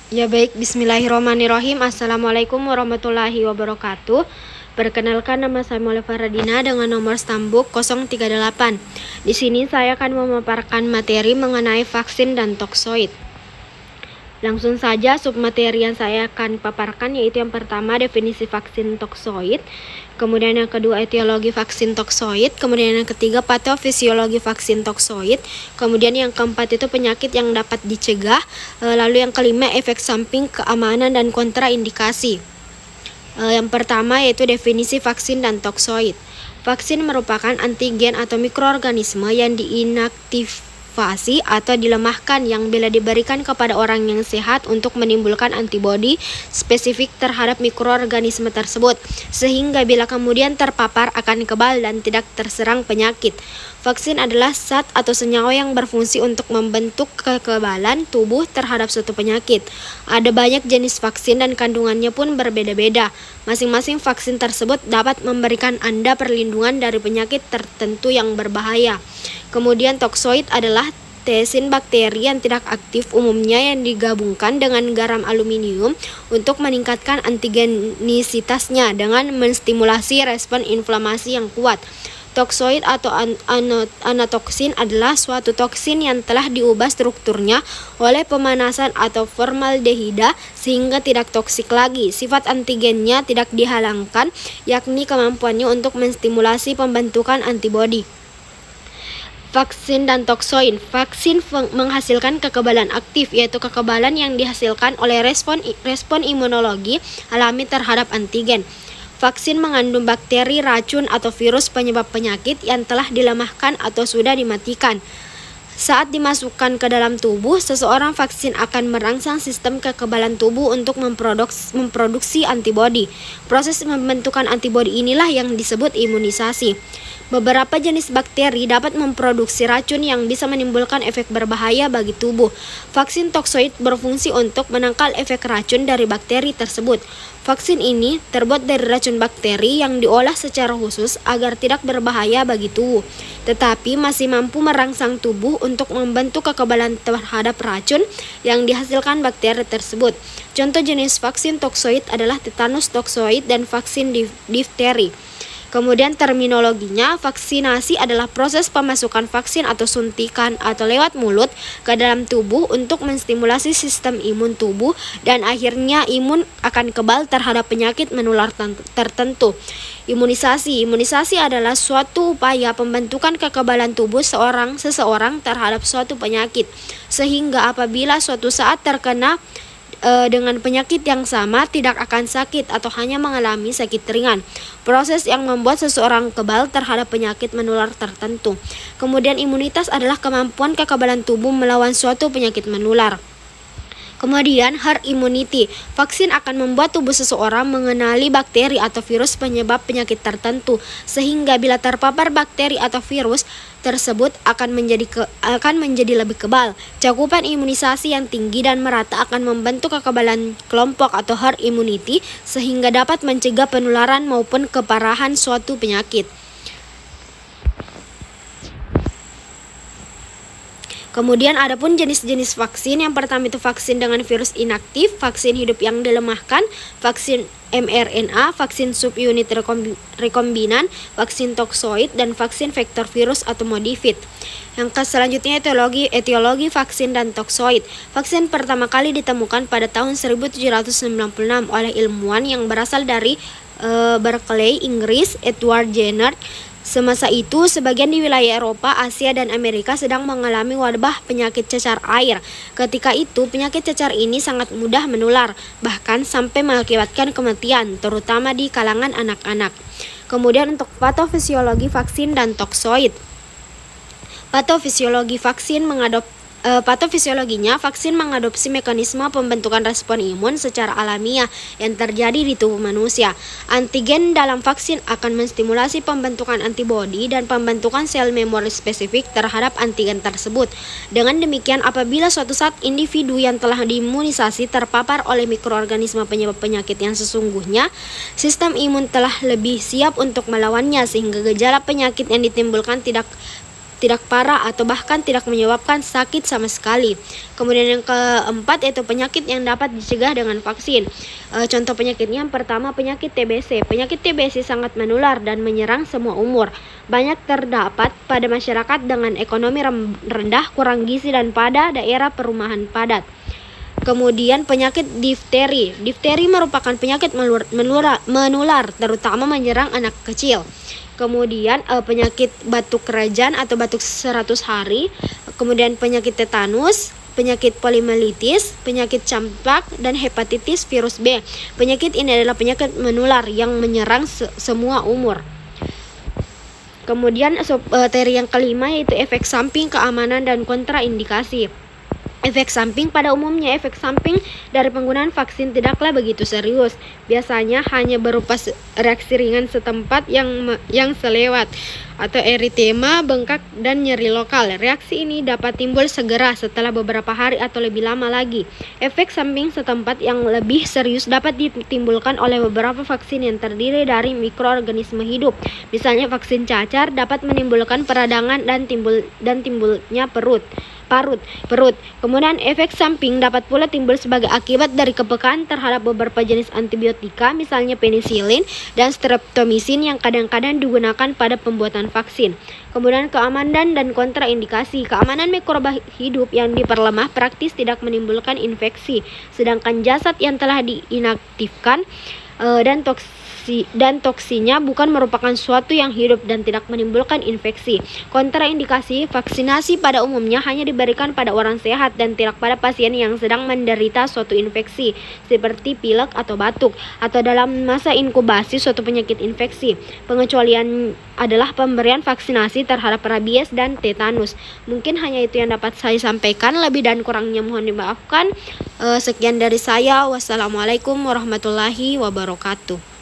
Ya baik, bismillahirrahmanirrahim. Assalamualaikum warahmatullahi wabarakatuh. Perkenalkan, nama saya Maulana Faradina dengan nomor stambuk 038. Di sini saya akan memaparkan materi mengenai vaksin dan toksoid. Langsung saja submateri yang saya akan paparkan yaitu yang pertama definisi vaksin toksoid, kemudian yang kedua etiologi vaksin toksoid, kemudian yang ketiga patofisiologi vaksin toksoid, kemudian yang keempat itu penyakit yang dapat dicegah, lalu yang kelima efek samping, keamanan dan kontraindikasi. Yang pertama yaitu definisi vaksin dan toksoid. Vaksin merupakan antigen atau mikroorganisme yang diinaktifkan atau dilemahkan yang bila diberikan kepada orang yang sehat untuk menimbulkan antibodi spesifik terhadap mikroorganisme tersebut, sehingga bila kemudian terpapar akan kebal dan tidak terserang penyakit. Vaksin adalah zat atau senyawa yang berfungsi untuk membentuk kekebalan tubuh terhadap suatu penyakit. Ada banyak jenis vaksin dan kandungannya pun berbeda-beda. Masing-masing vaksin tersebut dapat memberikan Anda perlindungan dari penyakit tertentu yang berbahaya. Kemudian toksoid adalah tesin bakteri yang tidak aktif umumnya yang digabungkan dengan garam aluminium untuk meningkatkan antigenisitasnya dengan menstimulasi respon inflamasi yang kuat. Toksoid atau anatoksin adalah suatu toksin yang telah diubah strukturnya oleh pemanasan atau formaldehida sehingga tidak toksik lagi. Sifat antigennya tidak dihalangkan, yakni kemampuannya untuk menstimulasi pembentukan antibodi. Vaksin dan toksoid. Vaksin menghasilkan kekebalan aktif, yaitu kekebalan yang dihasilkan oleh respon imunologi alami terhadap antigen. Vaksin mengandung bakteri, racun, atau virus penyebab penyakit yang telah dilemahkan atau sudah dimatikan. Saat dimasukkan ke dalam tubuh, seseorang vaksin akan merangsang sistem kekebalan tubuh untuk memproduksi antibodi. Proses pembentukan antibodi inilah yang disebut imunisasi. Beberapa jenis bakteri dapat memproduksi racun yang bisa menimbulkan efek berbahaya bagi tubuh. Vaksin toksoid berfungsi untuk menangkal efek racun dari bakteri tersebut. Vaksin ini terbuat dari racun bakteri yang diolah secara khusus agar tidak berbahaya bagi tubuh, tetapi masih mampu merangsang tubuh untuk membentuk kekebalan terhadap racun yang dihasilkan bakteri tersebut. Contoh jenis vaksin toksoid adalah tetanus toksoid dan vaksin difteri. Kemudian terminologinya, vaksinasi adalah proses pemasukan vaksin atau suntikan atau lewat mulut ke dalam tubuh untuk menstimulasi sistem imun tubuh dan akhirnya imun akan kebal terhadap penyakit menular tertentu. Imunisasi adalah suatu upaya pembentukan kekebalan tubuh seseorang terhadap suatu penyakit, sehingga apabila suatu saat terkena dengan penyakit yang sama tidak akan sakit atau hanya mengalami sakit ringan. Proses yang membuat seseorang kebal terhadap penyakit menular tertentu. Kemudian imunitas adalah kemampuan kekebalan tubuh melawan suatu penyakit menular. Kemudian herd immunity. Vaksin akan membuat tubuh seseorang mengenali bakteri atau virus penyebab penyakit tertentu, sehingga bila terpapar bakteri atau virus tersebut akan menjadi lebih kebal. Cakupan imunisasi yang tinggi dan merata akan membentuk kekebalan kelompok atau herd immunity sehingga dapat mencegah penularan maupun keparahan suatu penyakit. Kemudian ada pun jenis-jenis vaksin. Yang pertama itu vaksin dengan virus inaktif, vaksin hidup yang dilemahkan, vaksin mRNA, vaksin subunit rekombinan, vaksin toksoid, dan vaksin vektor virus atau modified. Yang selanjutnya etiologi vaksin dan toksoid. Vaksin pertama kali ditemukan pada tahun 1796 oleh ilmuwan yang berasal dari Berkeley, Inggris, Edward Jenner. Semasa itu, sebagian di wilayah Eropa, Asia, dan Amerika sedang mengalami wabah penyakit cacar air. Ketika itu, penyakit cacar ini sangat mudah menular, bahkan sampai mengakibatkan kematian, terutama di kalangan anak-anak. Kemudian untuk patofisiologi vaksin dan toksoid. Patofisiologinya, vaksin mengadopsi mekanisme pembentukan respon imun secara alamiah yang terjadi di tubuh manusia. Antigen dalam vaksin akan menstimulasi pembentukan antibodi dan pembentukan sel memori spesifik terhadap antigen tersebut. Dengan demikian, apabila suatu saat individu yang telah diimunisasi terpapar oleh mikroorganisme penyebab penyakit yang sesungguhnya, sistem imun telah lebih siap untuk melawannya sehingga gejala penyakit yang ditimbulkan tidak tidak parah atau bahkan tidak menyebabkan sakit sama sekali. Kemudian yang keempat yaitu penyakit yang dapat dicegah dengan vaksin. Contoh penyakitnya yang pertama penyakit TBC. Penyakit TBC sangat menular dan menyerang semua umur. Banyak terdapat pada masyarakat dengan ekonomi rendah, kurang gizi dan pada daerah perumahan padat. Kemudian penyakit difteri. Difteri merupakan penyakit menular terutama menyerang anak kecil. Kemudian penyakit batuk kerajaan atau batuk 100 hari. Kemudian penyakit tetanus, penyakit polimelitis, penyakit campak, dan hepatitis virus B. Penyakit ini adalah penyakit menular yang menyerang semua umur. Kemudian materi yang kelima yaitu efek samping, keamanan, dan kontraindikasi. Efek samping pada umumnya efek samping dari penggunaan vaksin tidaklah begitu serius. Biasanya hanya berupa reaksi ringan setempat yang selewat atau eritema, bengkak, dan nyeri lokal. Reaksi ini dapat timbul segera setelah beberapa hari atau lebih lama lagi. Efek samping setempat yang lebih serius dapat ditimbulkan oleh beberapa vaksin yang terdiri dari mikroorganisme hidup. Misalnya vaksin cacar dapat menimbulkan peradangan dan timbulnya parut. Kemudian efek samping dapat pula timbul sebagai akibat dari kepekaan terhadap beberapa jenis antibiotika, misalnya penisilin dan streptomycin yang kadang-kadang digunakan pada pembuatan vaksin. Kemudian keamanan dan kontraindikasi. Keamanan mikroba hidup yang diperlemah praktis tidak menimbulkan infeksi, sedangkan jasad yang telah diinaktifkan dan toksinya bukan merupakan suatu yang hidup dan tidak menimbulkan infeksi. Kontraindikasi, vaksinasi pada umumnya hanya diberikan pada orang sehat dan tidak pada pasien yang sedang menderita suatu infeksi seperti pilek atau batuk atau dalam masa inkubasi suatu penyakit infeksi. Pengecualian adalah pemberian vaksinasi terhadap rabies dan tetanus. Mungkin hanya itu yang dapat saya sampaikan, lebih dan kurangnya mohon dimaafkan. Sekian dari saya. Wassalamualaikum warahmatullahi wabarakatuh.